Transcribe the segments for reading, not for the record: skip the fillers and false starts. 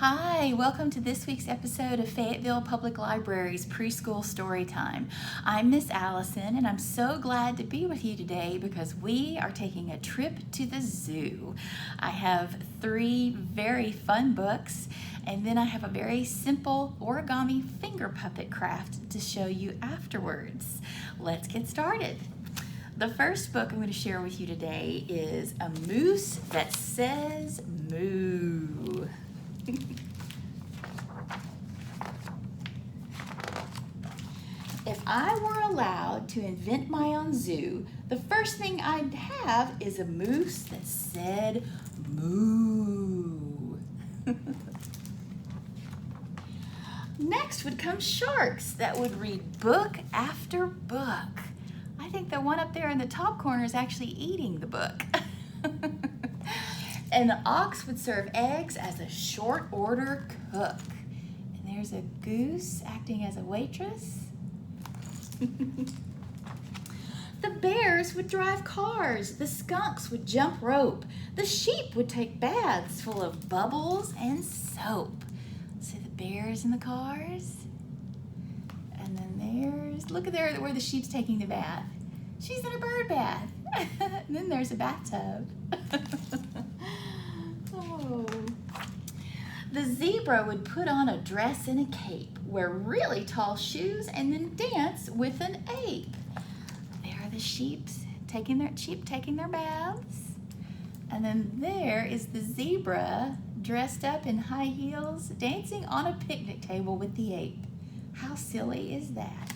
Hi, welcome to this week's episode of Fayetteville Public Library's Preschool Storytime. I'm Miss Alyson, and I'm so glad to be with you today because we are taking a trip to the zoo. I have 3 very fun books, and then I have a very simple origami finger puppet craft to show you afterwards. Let's get started. The first book I'm going to share with you today is A Moose That Says Moo. If I were allowed to invent my own zoo, the first thing I'd have is a moose that said moo. Next would come sharks that would read book after book. I think the one up there in the top corner is actually eating the book. And the ox would serve eggs as a short order cook. And there's a goose acting as a waitress. The bears would drive cars. The skunks would jump rope. The sheep would take baths full of bubbles and soap. See the bears in the cars? And then look at there where the sheep's taking the bath. She's in a bird bath. And then there's a bathtub. Oh. The zebra would put on a dress and a cape, wear really tall shoes, and then dance with an ape. There are the sheep taking their baths. And then there is the zebra dressed up in high heels, dancing on a picnic table with the ape. How silly is that?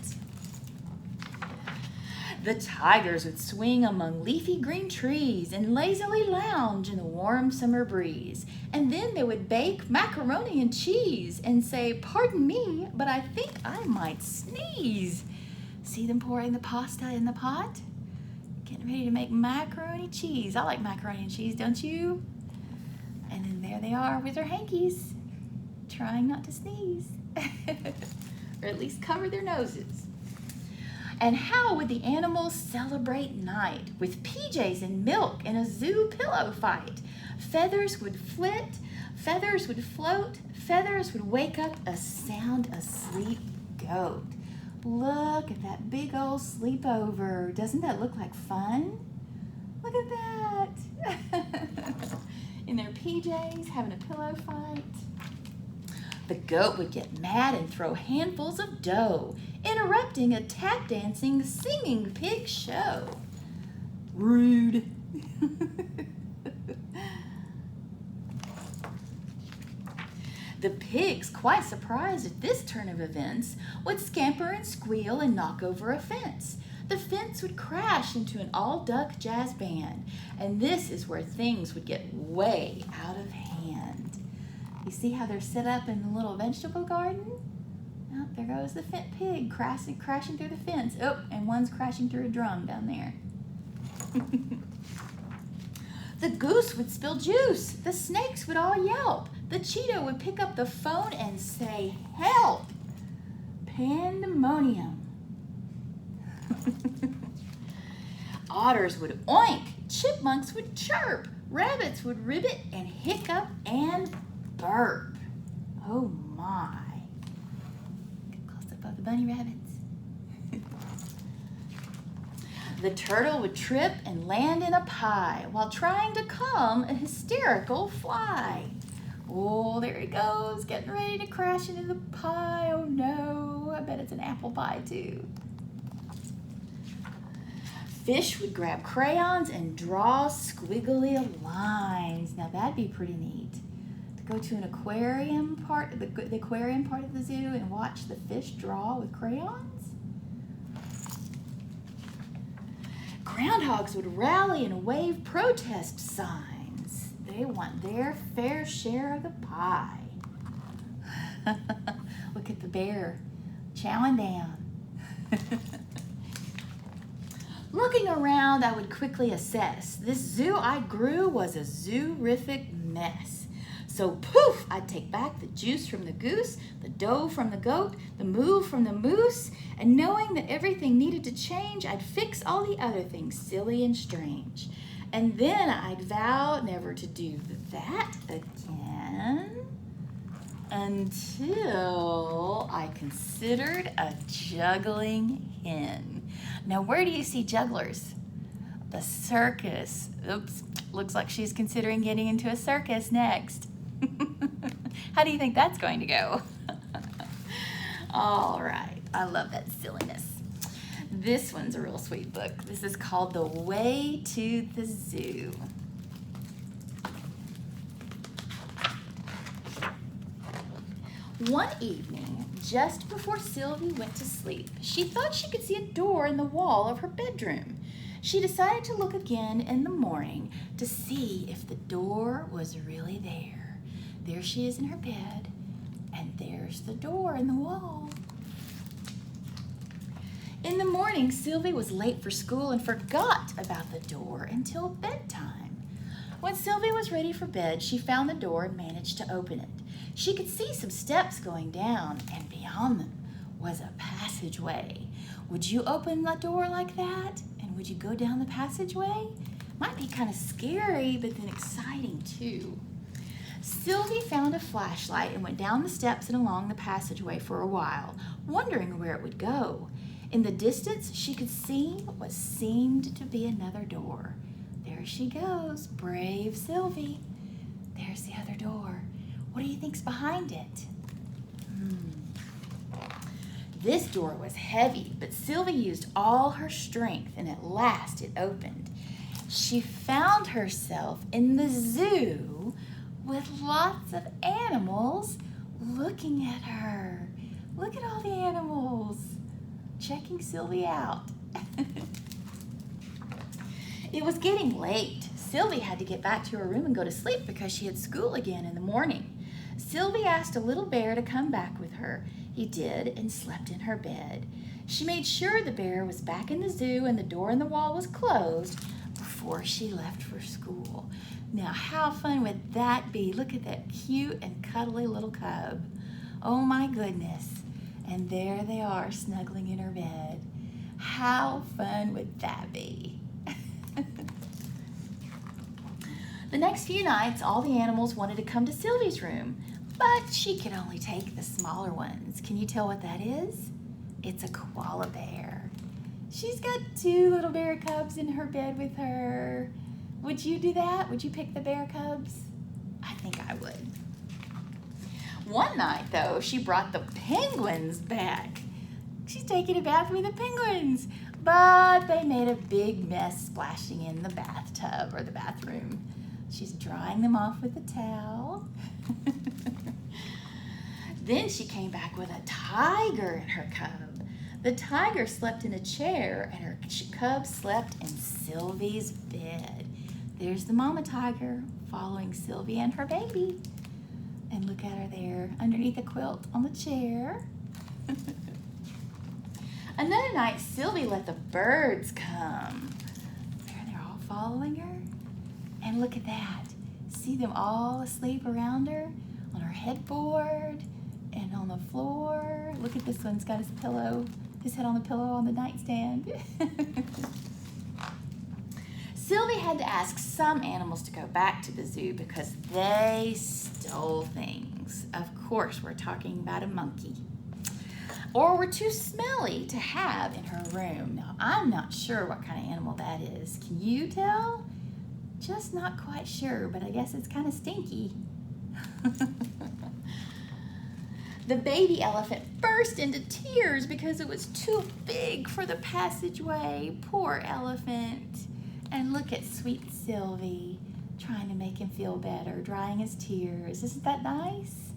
The tigers would swing among leafy green trees and lazily lounge in the warm summer breeze. And then they would bake macaroni and cheese and say, "Pardon me, but I think I might sneeze." See them pouring the pasta in the pot? Getting ready to make macaroni cheese. I like macaroni and cheese, don't you? And then there they are with their hankies, trying not to sneeze. Or at least cover their noses. And how would the animals celebrate night? With PJs and milk and a zoo pillow fight. Feathers would flit, feathers would float, feathers would wake up a sound asleep goat. Look at that big old sleepover. Doesn't that look like fun? Look at that. In their PJs, having a pillow fight. The goat would get mad and throw handfuls of dough, interrupting a tap dancing, singing pig show. Rude. The pigs, quite surprised at this turn of events, would scamper and squeal and knock over a fence. The fence would crash into an all-duck jazz band, and this is where things would get way out of hand. You see how they're set up in the little vegetable garden? Oh, there goes the pig crashing through the fence. Oh, and one's crashing through a drum down there. The goose would spill juice. The snakes would all yelp. The cheetah would pick up the phone and say, "Help!" Pandemonium. Otters would oink. Chipmunks would chirp. Rabbits would ribbit and hiccup and burp. Oh my. Get close up of the bunny rabbits. The turtle would trip and land in a pie while trying to calm a hysterical fly. Oh, there he goes, getting ready to crash into the pie. Oh no, I bet it's an apple pie too. Fish would grab crayons and draw squiggly lines. Now that'd be pretty neat. To go to an aquarium part, the aquarium part of the zoo and watch the fish draw with crayons. Groundhogs would rally and wave protest signs. They want their fair share of the pie. Look at the bear chowing down. Looking around, I would quickly assess. This zoo I grew was a zoo-rific mess. So poof, I'd take back the juice from the goose, the dough from the goat, the moo from the moose, and knowing that everything needed to change, I'd fix all the other things silly and strange. And then I'd vow never to do that again. until I considered a juggling hen. Now, where do you see jugglers? The circus. Oops, looks like she's considering getting into a circus next. How do you think that's going to go? All right, I love that silliness. This one's a real sweet book. This is called The Way to the Zoo. One evening, just before Sylvie went to sleep, she thought she could see a door in the wall of her bedroom. She decided to look again in the morning to see if the door was really there. There she is in her bed, and there's the door in the wall. In the morning, Sylvie was late for school and forgot about the door until bedtime. When Sylvie was ready for bed, she found the door and managed to open it. She could see some steps going down, and beyond them was a passageway. Would you open the door like that? And would you go down the passageway? Might be kind of scary, but then exciting too. Sylvie found a flashlight and went down the steps and along the passageway for a while, wondering where it would go. In the distance, she could see what seemed to be another door. There she goes, brave Sylvie. There's the other door. What do you think's behind it? This door was heavy, but Sylvie used all her strength, and at last it opened. She found herself in the zoo with lots of animals looking at her. Look at all the animals checking Sylvie out. It was getting late. Sylvie had to get back to her room and go to sleep because she had school again in the morning. Sylvie asked a little bear to come back with her. He did and slept in her bed. She made sure the bear was back in the zoo and the door in the wall was closed before she left for school. Now, how fun would that be? Look at that cute and cuddly little cub. Oh my goodness. And there they are snuggling in her bed. How fun would that be? The next few nights, all the animals wanted to come to Sylvie's room, but she could only take the smaller ones. Can you tell what that is? It's a koala bear. She's got 2 little bear cubs in her bed with her. Would you do that? Would you pick the bear cubs? I think I would. One night, though, she brought the penguins back. She's taking a bath with the penguins, but they made a big mess splashing in the bathtub or the bathroom. She's drying them off with a towel. Then she came back with a tiger and her cub. The tiger slept in a chair and her cub slept in Sylvie's bed. There's the mama tiger following Sylvie and her baby. And look at her there underneath the quilt on the chair. Another night, Sylvie let the birds come. There they're all following her. And look at that. See them all asleep around her on her headboard and on the floor. Look at this one's got his head on the pillow on the nightstand. Sylvie had to ask some animals to go back to the zoo because they stole things. Of course, we're talking about a monkey. Or were too smelly to have in her room. Now, I'm not sure what kind of animal that is. Can you tell? Just not quite sure, but I guess it's kind of stinky. The baby elephant burst into tears because it was too big for the passageway. Poor elephant. And look at sweet Sylvie trying to make him feel better, drying his tears. Isn't that nice?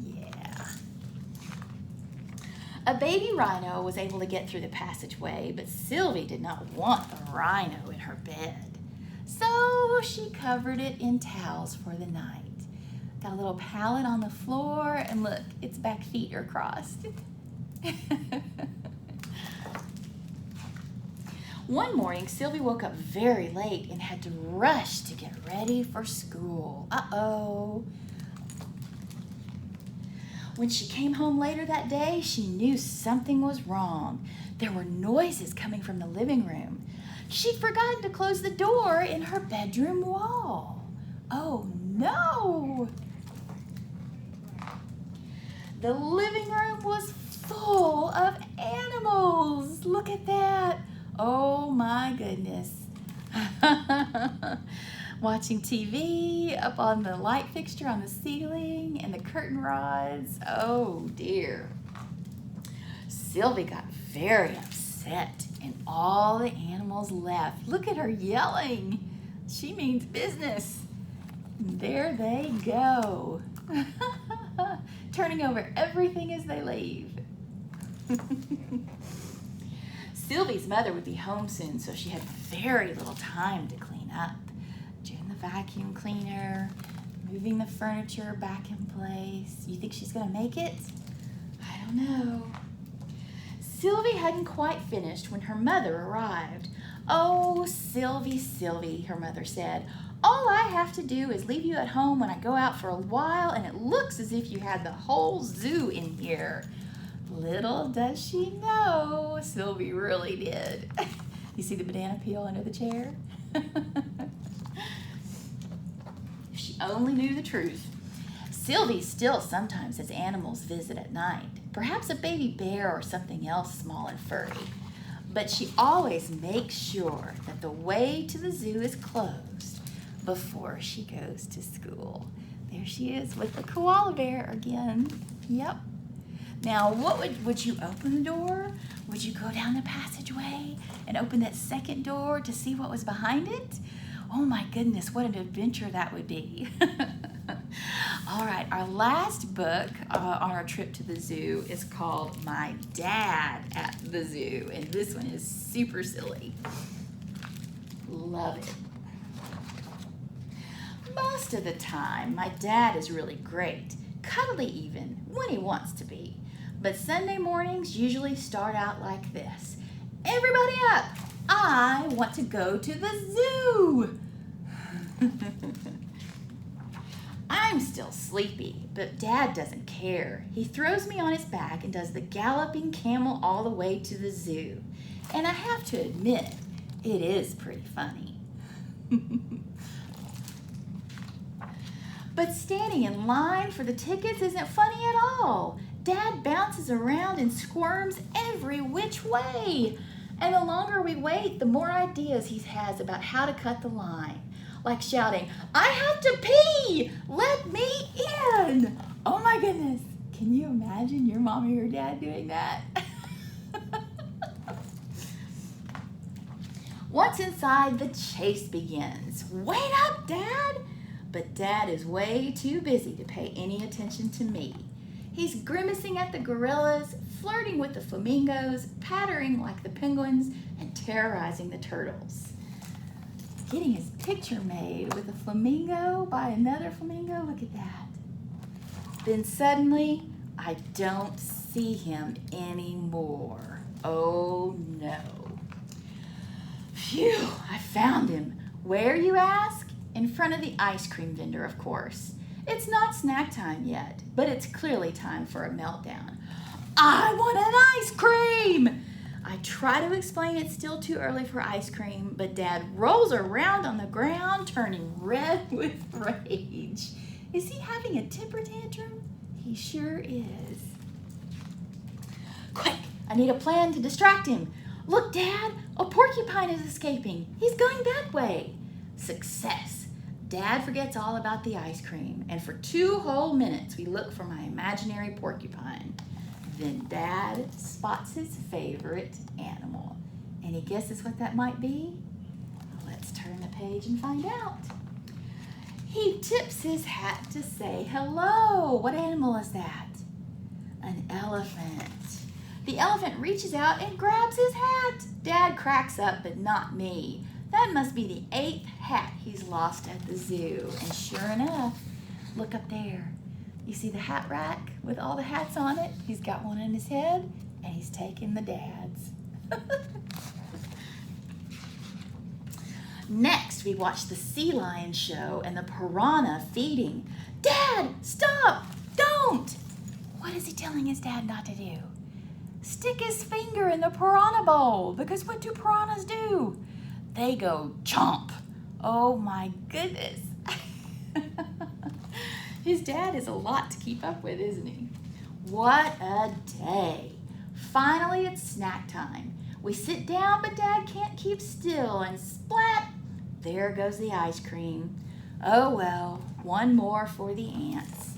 Yeah. A baby rhino was able to get through the passageway, but Sylvie did not want a rhino in her bed. So she covered it in towels for the night. Got a little pallet on the floor, and look, its back feet are crossed. One morning, Sylvie woke up very late and had to rush to get ready for school. Uh-oh. When she came home later that day, she knew something was wrong. There were noises coming from the living room. She'd forgotten to close the door in her bedroom wall. Oh, no! The living room was full of animals. Look at that. Oh my goodness. Watching TV up on the light fixture on the ceiling and the curtain rods. Oh dear. Sylvie got very upset and all the animals left. Look at her yelling. She means business. There they go. Turning over everything as they leave. Sylvie's mother would be home soon, so she had very little time to clean up. Doing the vacuum cleaner, moving the furniture back in place. You think she's gonna make it? I don't know. Sylvie hadn't quite finished when her mother arrived. "Oh, Sylvie, Sylvie," her mother said. "All I have to do is leave you at home when I go out for a while, and it looks as if you had the whole zoo in here." Little does she know, Sylvie really did. You see the banana peel under the chair? If she only knew the truth. Sylvie still sometimes has animals visit at night, perhaps a baby bear or something else small and furry. But she always makes sure that the way to the zoo is closed before she goes to school. There she is with the koala bear again. Yep. Now, would you open the door? Would you go down the passageway and open that second door to see what was behind it? Oh my goodness, what an adventure that would be. All right, our last book on our trip to the zoo is called My Dad at the Zoo, and this one is super silly. Love it. Most of the time, my dad is really great, cuddly even, when he wants to be. But Sunday mornings usually start out like this. "Everybody up! I want to go to the zoo!" I'm still sleepy, but Dad doesn't care. He throws me on his back and does the galloping camel all the way to the zoo. And I have to admit, it is pretty funny. But standing in line for the tickets isn't funny at all. Dad bounces around and squirms every which way. And the longer we wait, the more ideas he has about how to cut the line. Like shouting, "I have to pee! Let me in!" Oh my goodness. Can you imagine your mom or your dad doing that? Once inside, the chase begins. "Wait up, Dad!" But Dad is way too busy to pay any attention to me. He's grimacing at the gorillas, flirting with the flamingos, pattering like the penguins, and terrorizing the turtles. Getting his picture made with a flamingo by another flamingo. Look at that. Then suddenly, I don't see him anymore. Oh no. Phew, I found him. Where, you ask? In front of the ice cream vendor, of course. It's not snack time yet, but it's clearly time for a meltdown. "I want an ice cream!" I try to explain it's still too early for ice cream, but Dad rolls around on the ground, turning red with rage. Is he having a temper tantrum? He sure is. Quick, I need a plan to distract him. "Look, Dad, a porcupine is escaping. He's going that way." Success. Dad forgets all about the ice cream, and for 2 whole minutes we look for my imaginary porcupine. Then Dad spots his favorite animal. Any guesses what that might be? Let's turn the page and find out. He tips his hat to say hello. What animal is that? An elephant. The elephant reaches out and grabs his hat. Dad cracks up, but not me. That must be the 8th hat he's lost at the zoo. And sure enough, look up there. You see the hat rack with all the hats on it? He's got one in his head, and he's taking the Dad's. Next, we watch the sea lion show and the piranha feeding. "Dad, stop! Don't!" What is he telling his dad not to do? Stick his finger in the piranha bowl, because what do piranhas do? They go chomp. Oh my goodness. His dad is a lot to keep up with, isn't he? What a day. Finally, it's snack time. We sit down, but Dad can't keep still, and splat, there goes the ice cream. Oh well, one more for the ants.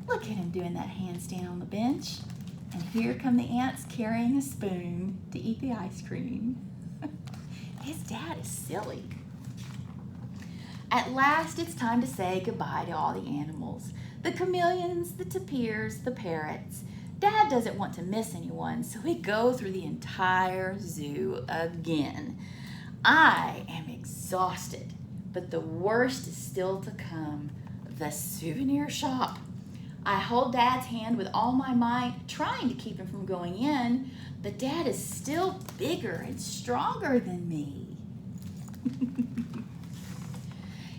Look at him doing that handstand on the bench. And here come the ants carrying a spoon to eat the ice cream. His dad is silly. At last, it's time to say goodbye to all the animals. The chameleons, the tapirs, the parrots. Dad doesn't want to miss anyone, so we go through the entire zoo again. I am exhausted, but the worst is still to come, the souvenir shop. I hold Dad's hand with all my might, trying to keep him from going in, but Dad is still bigger and stronger than me.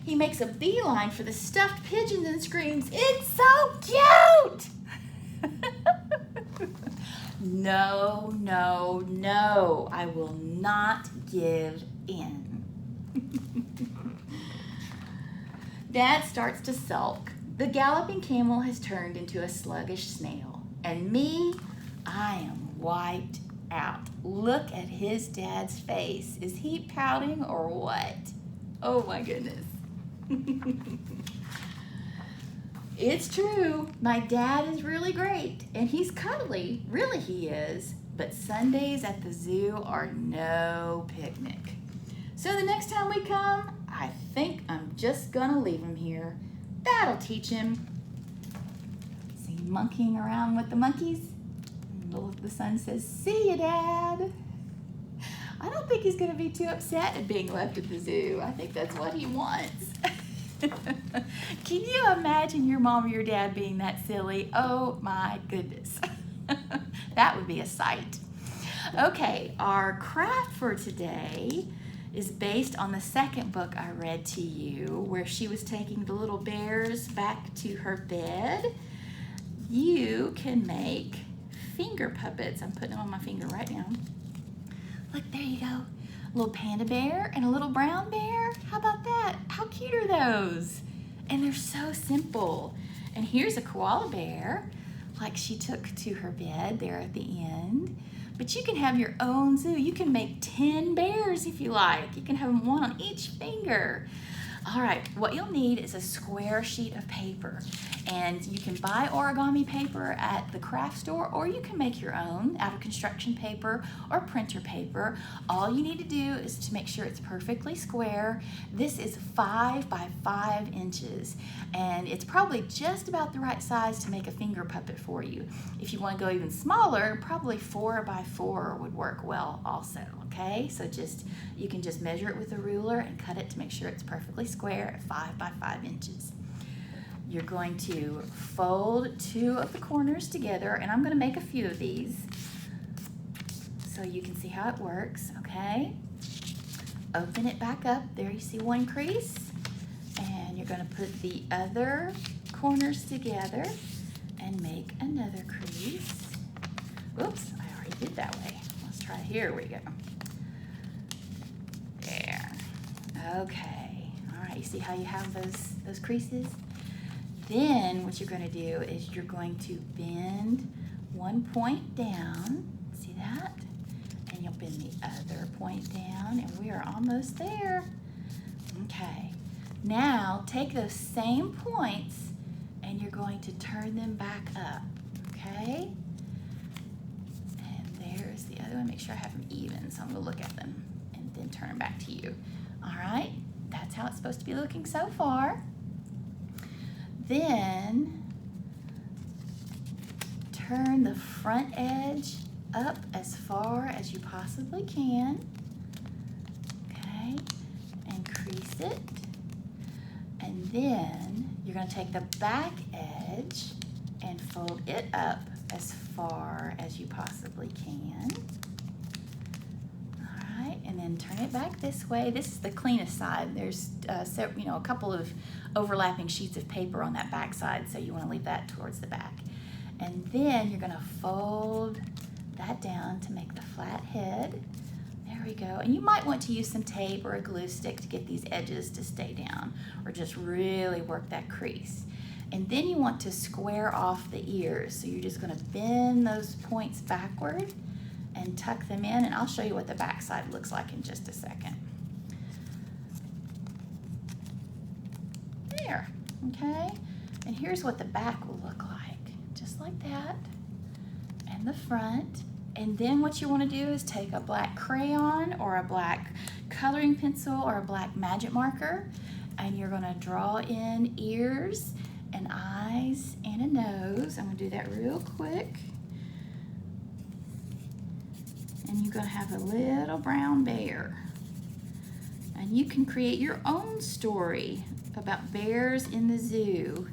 He makes a beeline for the stuffed pigeons and screams, "It's so cute!" No, no, no, I will not give in. Dad starts to sulk. The galloping camel has turned into a sluggish snail. And me, I am wiped out. Look at his dad's face. Is he pouting or what? Oh my goodness. It's true, my dad is really great, and he's cuddly, really he is, but Sundays at the zoo are no picnic. So the next time we come, I think I'm just gonna leave him here. That'll teach him. See him monkeying around with the monkeys? The son says, "See ya, Dad." I don't think he's gonna be too upset at being left at the zoo. I think that's what he wants. Can you imagine your mom or your dad being that silly? Oh my goodness. That would be a sight. Okay, our craft for today is based on the second book I read to you, where she was taking the little bears back to her bed. You can make finger puppets. I'm putting them on my finger right now. Look, there you go. A little panda bear and a little brown bear. How about that? How cute are those? And they're so simple. And here's a koala bear, like she took to her bed there at the end. But you can have your own zoo. You can make 10 bears if you like. You can have them one on each finger. All right, what you'll need is a square sheet of paper. And you can buy origami paper at the craft store, or you can make your own out of construction paper or printer paper. All you need to do is to make sure it's perfectly square. This is 5 by 5 inches, and it's probably just about the right size to make a finger puppet for you. If you want to go even smaller, probably 4 by 4 would work well also, okay? So you can just measure it with a ruler and cut it to make sure it's perfectly square at 5 by 5 inches. You're going to fold 2 of the corners together, and I'm going to make a few of these so you can see how it works, okay? Open it back up. There you see one crease, and you're going to put the other corners together and make another crease. Oops, I already did that way. Let's try it. Here we go. There. Okay. All right, you see how you have those creases? Then what you're going to do is you're going to bend one point down, see that? And you'll bend the other point down, and we are almost there. Okay, now take those same points and you're going to turn them back up, okay? And there's the other one. Make sure I have them even, so I'm going to look at them and then turn them back to you. All right, that's how it's supposed to be looking so far. Then turn the front edge up as far as you possibly can, okay, and crease it. And then you're going to take the back edge and fold it up as far as you possibly can. All right, and then turn it back this way. This is the cleanest side. There's a couple of overlapping sheets of paper on that back side, so you want to leave that towards the back. And then you're going to fold that down to make the flat head. There we go. And you might want to use some tape or a glue stick to get these edges to stay down, or just really work that crease. And then you want to square off the ears. So you're just gonna bend those points backward and tuck them in, and I'll show you what the back side looks like in just a second. There, okay? And here's what the back will look like, just like that, and the front. And then what you want to do is take a black crayon or a black coloring pencil or a black magic marker, and you're going to draw in ears and eyes and a nose. I'm going to do that real quick. And you're going to have a little brown bear. And you can create your own story about bears in the zoo.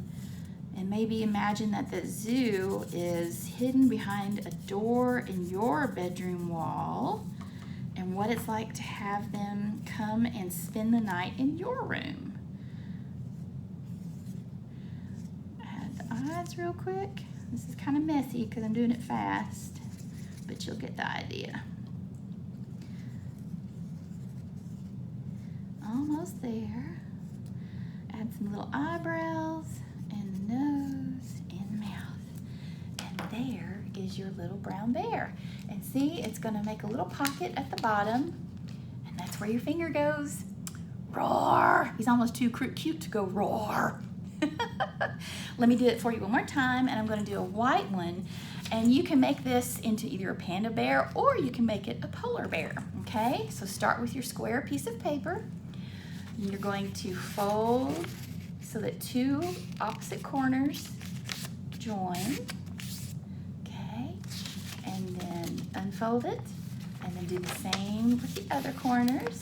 And maybe imagine that the zoo is hidden behind a door in your bedroom wall, and what it's like to have them come and spend the night in your room. Add the eyes real quick. This is kind of messy because I'm doing it fast, but you'll get the idea. Almost there. Add some little eyebrows and nose and mouth. And there is your little brown bear. And see, it's gonna make a little pocket at the bottom, and that's where your finger goes. Roar! He's almost too cute to go roar. Let me do it for you one more time, and I'm gonna do a white one. And you can make this into either a panda bear or you can make it a polar bear, okay? So start with your square piece of paper. You're going to fold so that two opposite corners join, okay? And then unfold it, and then do the same with the other corners.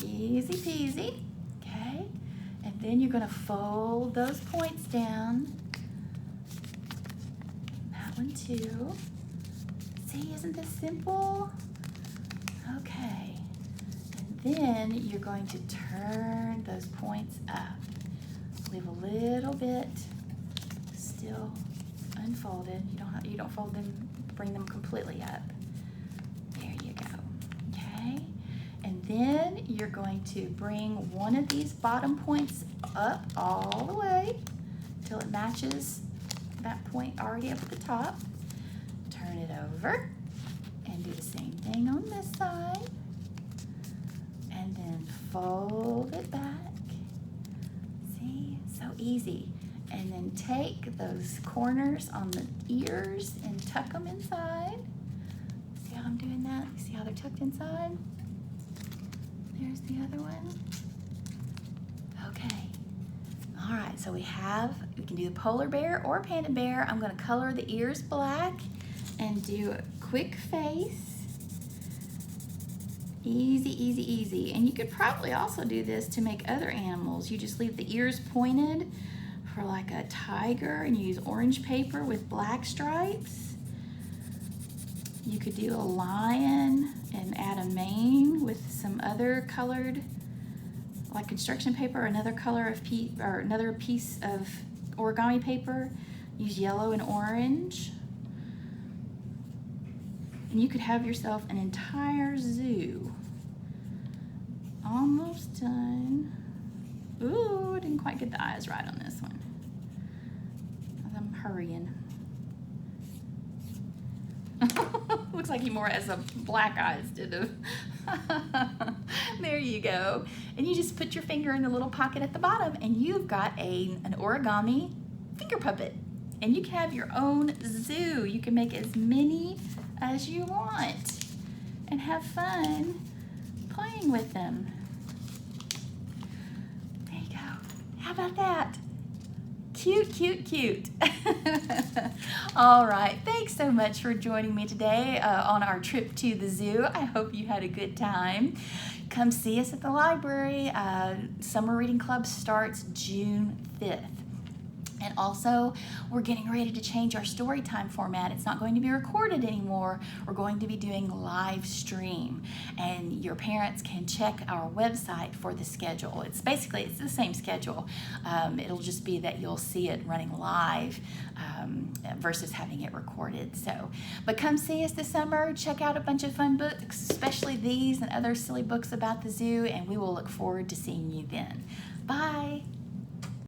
Easy peasy, okay? And then you're gonna fold those points down. That one too. See, isn't this simple? Okay. Then you're going to turn those points up. Leave a little bit still unfolded. You don't fold them, bring them completely up. There you go, okay? And then you're going to bring one of these bottom points up all the way till it matches that point already up at the top. Turn it over and do the same thing on this side. And then fold it back. See, so easy. And then take those corners on the ears and tuck them inside. See how I'm doing that? See how they're tucked inside? There's the other one. Okay. All right, so we can do a polar bear or a panda bear. I'm gonna color the ears black and do a quick face. Easy, easy, easy. And you could probably also do this to make other animals. You just leave the ears pointed for like a tiger, and you use orange paper with black stripes. You could do a lion and add a mane with some other colored, like construction paper, another color of or another piece of origami paper. Use yellow and orange. And you could have yourself an entire zoo. Almost done. Ooh, didn't quite get the eyes right on this one. I'm hurrying. Looks like he more has a black eye instead of. There you go. And you just put your finger in the little pocket at the bottom, and you've got an origami finger puppet. And you can have your own zoo. You can make as many as you want and have fun playing with them. There you go. How about that? Cute, cute, cute. All right, thanks so much for joining me today on our trip to the zoo. I hope you had a good time. Come see us at the library. Summer Reading Club starts June 5th. And also, we're getting ready to change our story time format. It's not going to be recorded anymore. We're going to be doing live stream. And your parents can check our website for the schedule. It's the same schedule. It'll just be that you'll see it running live versus having it recorded. But come see us this summer. Check out a bunch of fun books, especially these and other silly books about the zoo, and we will look forward to seeing you then. Bye.